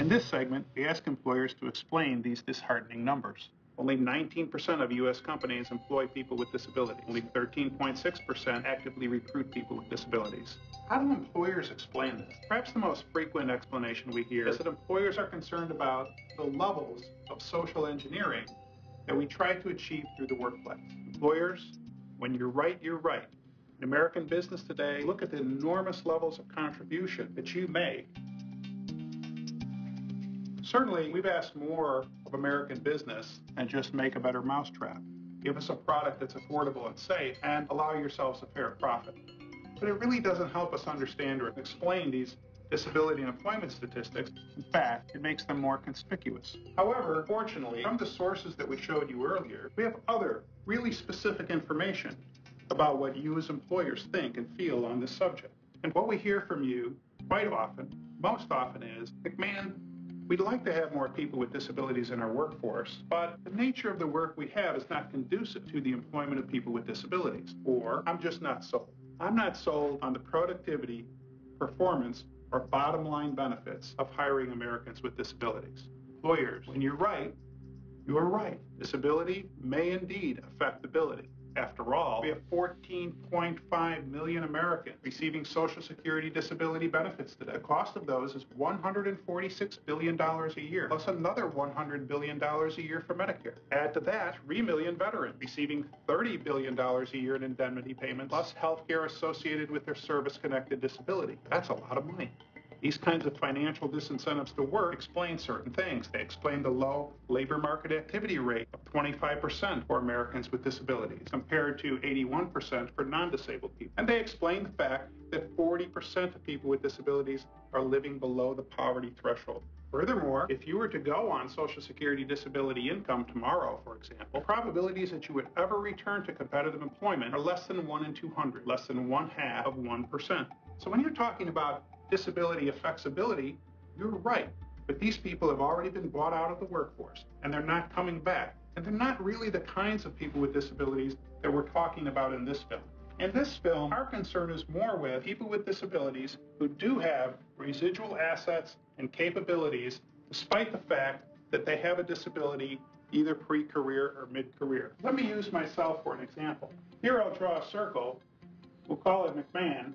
In this segment, we ask employers to explain these disheartening numbers. Only 19% of U.S. companies employ people with disabilities. Only 13.6% actively recruit people with disabilities. How do employers explain this? Perhaps the most frequent explanation we hear is that employers are concerned about the levels of social engineering that we try to achieve through the workplace. Employers, when you're right, you're right. In American business today, look at the enormous levels of contribution that you make. Certainly, we've asked more of American business than just make a better mousetrap. Give us a product that's affordable and safe, and allow yourselves a fair profit. But it really doesn't help us understand or explain these disability and employment statistics. In fact, it makes them more conspicuous. However, fortunately, from the sources that we showed you earlier, we have other really specific information about what you as employers think and feel on this subject. And what we hear from you quite often, most often is, McMahon, we'd like to have more people with disabilities in our workforce, but the nature of the work we have is not conducive to the employment of people with disabilities. Or, I'm just not sold. I'm not sold on the productivity, performance, or bottom line benefits of hiring Americans with disabilities. Employers, when you're right, you are right. Disability may indeed affect ability. After all, we have 14.5 million Americans receiving Social Security disability benefits today. The cost of those is $146 billion a year, plus another $100 billion a year for Medicare. Add to that 3 million veterans receiving $30 billion a year in indemnity payments, plus health care associated with their service-connected disability. That's a lot of money. These kinds of financial disincentives to work explain certain things. They explain the low labor market activity rate of 25% for Americans with disabilities, compared to 81% for non-disabled people. And they explain the fact that 40% of people with disabilities are living below the poverty threshold. Furthermore, if you were to go on Social Security disability income tomorrow, for example, probabilities that you would ever return to competitive employment are less than 1 in 200, less than 1/2 of 1%. So when you're talking about disability affects ability, you're right. But these people have already been bought out of the workforce, and they're not coming back. And they're not really the kinds of people with disabilities that we're talking about in this film. In this film, our concern is more with people with disabilities who do have residual assets and capabilities, despite the fact that they have a disability either pre-career or mid-career. Let me use myself for an example. Here I'll draw a circle. We'll call it McMahon.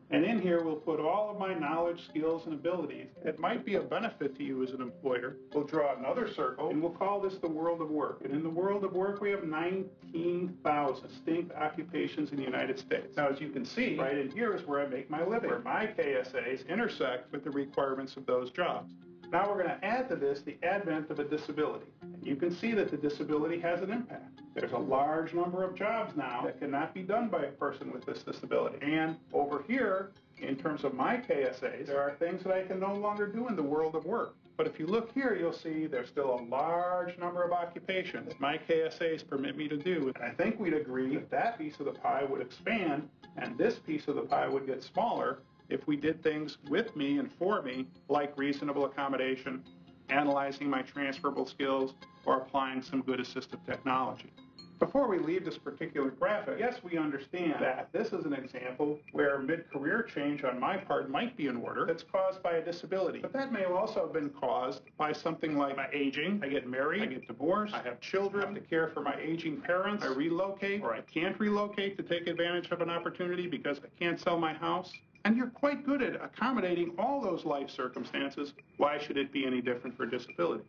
And in here, we'll put all of my knowledge, skills, and abilities that might be of benefit to you as an employer. We'll draw another circle, and we'll call this the world of work. And in the world of work, we have 19,000 distinct occupations in the United States. Now, as you can see, right in here is where I make my living, where my KSAs intersect with the requirements of those jobs. Now we're going to add to this the advent of a disability. And you can see that the disability has an impact. There's a large number of jobs now that cannot be done by a person with this disability. And over here, in terms of my KSAs, there are things that I can no longer do in the world of work. But if you look here, you'll see there's still a large number of occupations that my KSAs permit me to do. And I think we'd agree that that piece of the pie would expand and this piece of the pie would get smaller if we did things with me and for me, like reasonable accommodation, analyzing my transferable skills, or applying some good assistive technology. Before we leave this particular graphic, yes, we understand that this is an example where mid-career change on my part might be in order that's caused by a disability. But that may have also been caused by something like my aging. I get married, I get divorced, I have children, I have to care for my aging parents, I relocate, or I can't relocate to take advantage of an opportunity because I can't sell my house. And you're quite good at accommodating all those life circumstances. Why should it be any different for disability?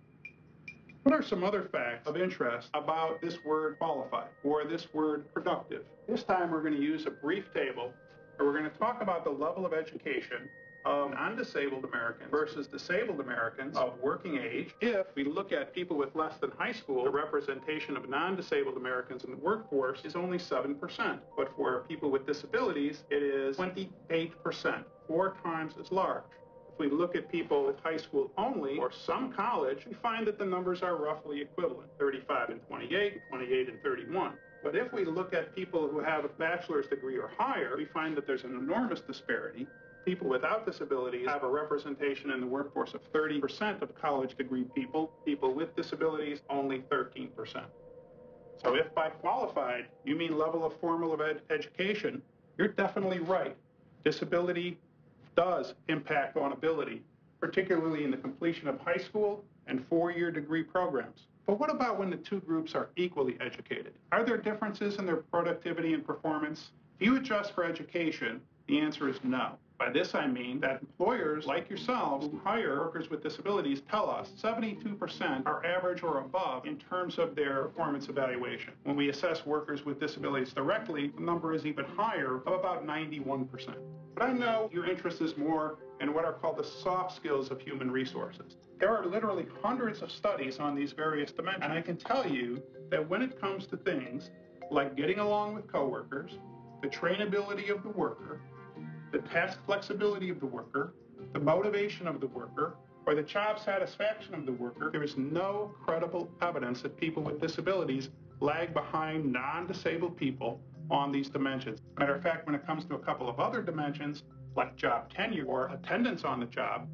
What are some other facts of interest about this word qualified or this word productive? This time we're going to use a brief table where we're going to talk about the level of education of non-disabled Americans versus disabled Americans of working age. If we look at people with less than high school, the representation of non-disabled Americans in the workforce is only 7%. But for people with disabilities, it is 28%, 4 times as large. If we look at people with high school only or some college, we find that the numbers are roughly equivalent, 35 and 28, 28 and 31. But if we look at people who have a bachelor's degree or higher, we find that there's an enormous disparity. People without disabilities have a representation in the workforce of 30% of college degree people. People with disabilities, only 13%. So if by qualified, you mean level of formal education, you're definitely right. Disability does impact on ability, particularly in the completion of high school and four-year degree programs. But what about when the two groups are equally educated? Are there differences in their productivity and performance? If you adjust for education, the answer is no. By this I mean that employers like yourselves who hire workers with disabilities tell us 72% are average or above in terms of their performance evaluation. When we assess workers with disabilities directly, the number is even higher, of about 91%. But I know your interest is more in what are called the soft skills of human resources. There are literally hundreds of studies on these various dimensions, and I can tell you that when it comes to things like getting along with coworkers, the trainability of the worker, the task flexibility of the worker, the motivation of the worker, or the job satisfaction of the worker, there is no credible evidence that people with disabilities lag behind non-disabled people on these dimensions. Matter of fact, when it comes to a couple of other dimensions, like job tenure or attendance on the job,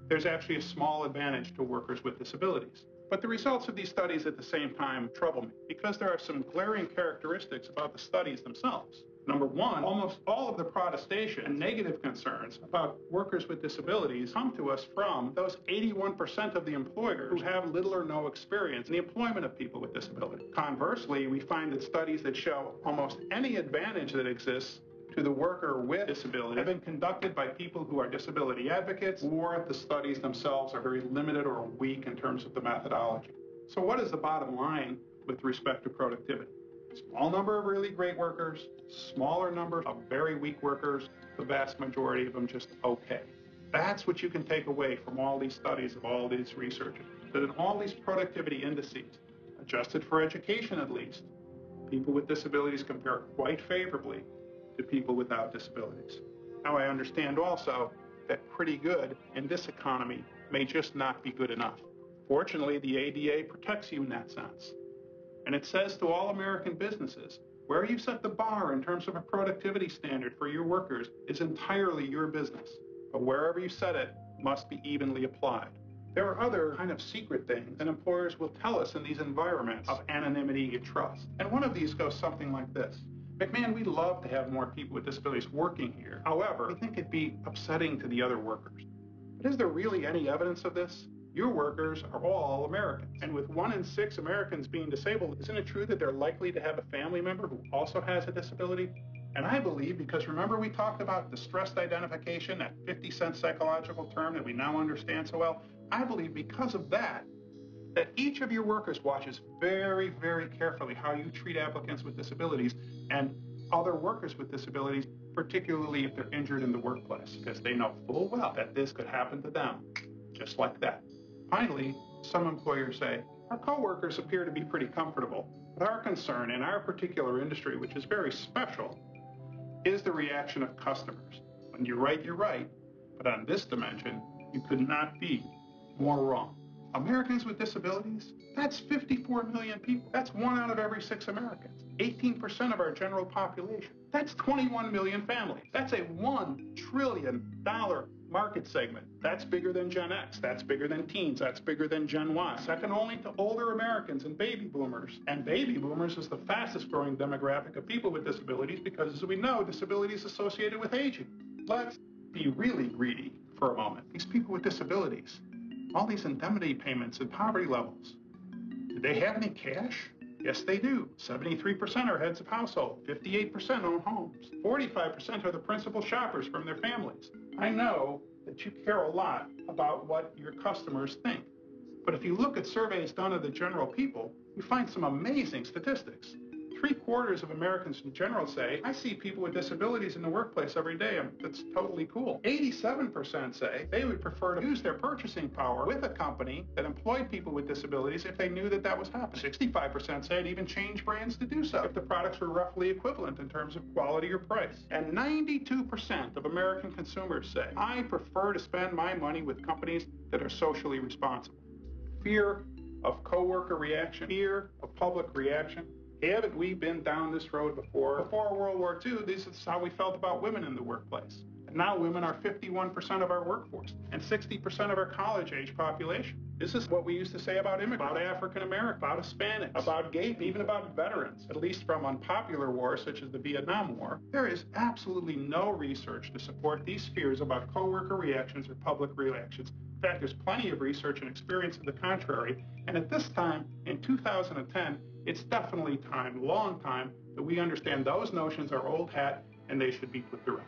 there's actually a small advantage to workers with disabilities. But the results of these studies at the same time trouble me because there are some glaring characteristics about the studies themselves. Number one, almost all of the protestation and negative concerns about workers with disabilities come to us from those 81% of the employers who have little or no experience in the employment of people with disabilities. Conversely, we find that studies that show almost any advantage that exists to the worker with disability have been conducted by people who are disability advocates, or the studies themselves are very limited or weak in terms of the methodology. So what is the bottom line with respect to productivity? Small number of really great workers, smaller number of very weak workers, the vast majority of them just okay. That's what you can take away from all these studies of all these researchers, that in all these productivity indices, adjusted for education at least, people with disabilities compare quite favorably to people without disabilities. Now I understand also that pretty good in this economy may just not be good enough. Fortunately, the ADA protects you in that sense. And it says to all American businesses, where you set the bar in terms of a productivity standard for your workers is entirely your business. But wherever you set it must be evenly applied. There are other kind of secret things that employers will tell us in these environments of anonymity and trust. And one of these goes something like this. McMahon, we'd love to have more people with disabilities working here. However, we think it'd be upsetting to the other workers. But is there really any evidence of this? Your workers are all Americans. And with 1 in 6 Americans being disabled, isn't it true that they're likely to have a family member who also has a disability? And I believe, because remember we talked about distressed identification, that 50-cent psychological term that we now understand so well? I believe because of that each of your workers watches very, very carefully how you treat applicants with disabilities and other workers with disabilities, particularly if they're injured in the workplace, because they know full well that this could happen to them, just like that. Finally, some employers say, our coworkers appear to be pretty comfortable, but our concern in our particular industry, which is very special, is the reaction of customers. When you're right, but on this dimension, you could not be more wrong. Americans with disabilities, that's 54 million people. That's 1 out of every 6 Americans. 18% of our general population. That's 21 million families. That's a $1 trillion market segment. That's bigger than Gen X. That's bigger than teens. That's bigger than Gen Y. Second only to older Americans and baby boomers. And baby boomers is the fastest growing demographic of people with disabilities because, as we know, disability is associated with aging. Let's be really greedy for a moment. These people with disabilities, all these indemnity payments and poverty levels, do they have any cash? Yes, they do. 73% are heads of household. 58% own homes. 45% are the principal shoppers from their families. I know that you care a lot about what your customers think. But if you look at surveys done of the general people, you find some amazing statistics. 3/4 of Americans in general say, I see people with disabilities in the workplace every day, and that's totally cool. 87% say they would prefer to use their purchasing power with a company that employed people with disabilities if they knew that that was happening. 65% say it'd even change brands to do so if the products were roughly equivalent in terms of quality or price. And 92% of American consumers say, I prefer to spend my money with companies that are socially responsible. Fear of coworker reaction, fear of public reaction. Haven't we been down this road before? Before World War II, this is how we felt about women in the workplace. And now women are 51% of our workforce and 60% of our college-age population. This is what we used to say about immigrants, about African Americans, about Hispanics, about gay people, even about veterans, at least from unpopular wars such as the Vietnam War. There is absolutely no research to support these fears about coworker reactions or public reactions fact, there's plenty of research and experience to the contrary, and at this time, in 2010, it's definitely time, long time, that we understand those notions are old hat and they should be put to rest.